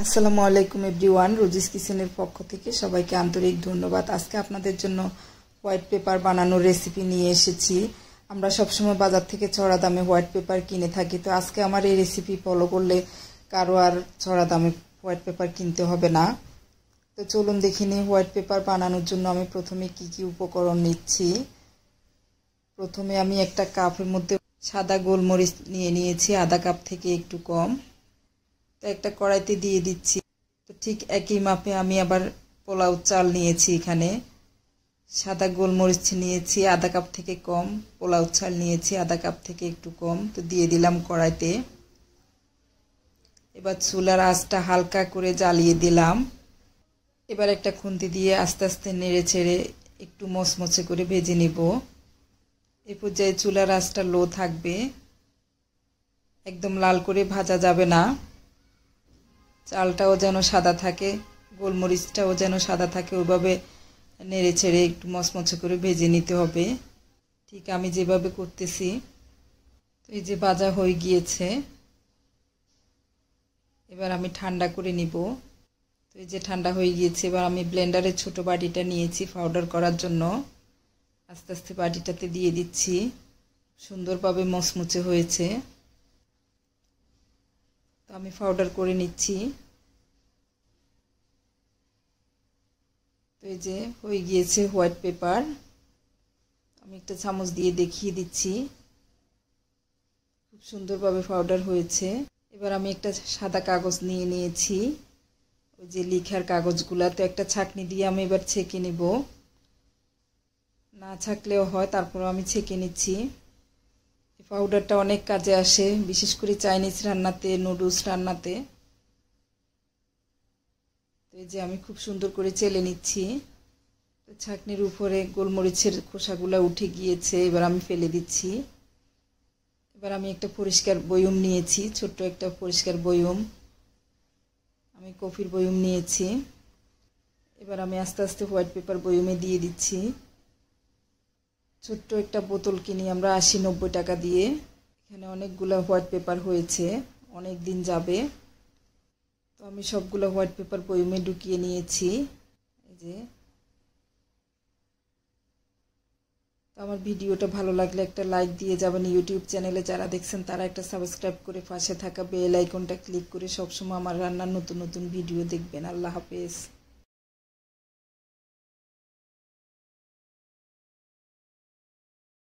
আসসালামু আলাইকুম everyone, Rosie's কিচেনের পক্ষ থেকে সবাইকে আন্তরিক ধন্যবাদ। আজকে আপনাদের জন্য হোয়াইট পেপার বানানোর রেসিপি নিয়ে এসেছি। আমরা সবসময় বাজার থেকে চড়া দামে হোয়াইট পেপার কিনে থাকি, তো আজকে আমার এই রেসিপি ফলো করলে কারো আর চড়া দামে হোয়াইট পেপার কিনতে হবে না। তো চলুন দেখে নিই হোয়াইট পেপার বানানোর জন্য আমি প্রথমে কি কি উপকরণ নিচ্ছি। প্রথমে আমি একটা কাপের মধ্যে সাদা গোলমরিচ নিয়েছি, আধা কাপ থেকে একটু কম। তো একটা কড়াইতে দিয়ে দিচ্ছি। তো ঠিক একই মাপে আমি আবার পোলাও চাল নিয়েছি, এখানে সাদা গোলমরিচ নিয়েছি আধা কাপ থেকে কম, পোলাও চাল নিয়েছি আধা কাপ থেকে একটু কম। তো দিয়ে দিলাম কড়াইতে। এবার চুলার আঁচটা হালকা করে জ্বালিয়ে দিলাম। এবার একটা খুন্তি দিয়ে আস্তে আস্তে নেড়ে ছেড়ে একটু মচমচে করে ভেজে নিব। এই পর্যায়ে চুলার আঁচটা লো থাকবে, একদম লাল করে ভাজা যাবে না। চালটাও যেন সাদা থাকে, গোলমরিচটাও যেন সাদা থাকে, ওইভাবে নেড়ে ছেড়ে একটু মচমচে করে ভেজে নিতে হবে, ঠিক আমি যেভাবে করতেছি। তো এই যে ভাজা হয়ে গিয়েছে, এবার আমি ঠান্ডা করে নিব। তো এই যে ঠান্ডা হয়ে গিয়েছে, এবার আমি ব্লেন্ডারের ছোট বাটিটা নিয়েছি পাউডার করার জন্য। আস্তে আস্তে বাটিটাতে দিয়ে দিচ্ছি। সুন্দরভাবে মচমচে হয়েছে, তো আমি পাউডার করে নিচ্ছি। তো এই যে হয়ে গিয়েছে হোয়াইট পেপার। আমি একটা চামচ দিয়ে দেখিয়ে দিচ্ছি, খুব সুন্দরভাবে পাউডার হয়েছে। এবার আমি একটা সাদা কাগজ নিয়েছি, ওই যে লেখার কাগজগুলা। তো একটা ছাঁকনি দিয়ে আমি এবার ছেঁকে নিব, না ছাঁকলেও হয়, তারপর আমি ছেঁকে নিচ্ছি। এই পাউডারটা অনেক কাজে আসে, বিশেষ করে চাইনিজ রান্নাতে, নুডলস রান্নাতে। তো এই যে আমি খুব সুন্দর করে চেলে নিচ্ছি। তো ছাঁকনির উপরে গোলমরিচের খোসাগুলো উঠে গিয়েছে, এবার আমি ফেলে দিচ্ছি। এবার আমি একটা পরিষ্কার বয়ম নিয়েছি, ছোট্ট একটা পরিষ্কার বয়ম, আমি কফির বয়ম নিয়েছি। এবার আমি আস্তে আস্তে হোয়াইট পেপার বয়মে দিয়ে দিচ্ছি। ছোট্ট একটা বোতল কিনি আমরা 80-90 টাকা দিয়ে, এখানে অনেকগুলো হোয়াইট পেপার হয়েছে, অনেক দিন যাবে। তো আমি সবগুলো হোয়াইট পেপার বয়মে ঢুকিয়ে নিয়েছি। এই যে, তো আমার ভিডিওটা ভালো লাগলে একটা লাইক দিয়ে যাবেন। ইউটিউব চ্যানেলে যারা দেখছেন তারা একটা সাবস্ক্রাইব করে পাশে থাকা বেল আইকনটা ক্লিক করে সবসময় আমার রান্নার নতুন নতুন ভিডিও দেখবেন। আল্লাহ হাফেজ।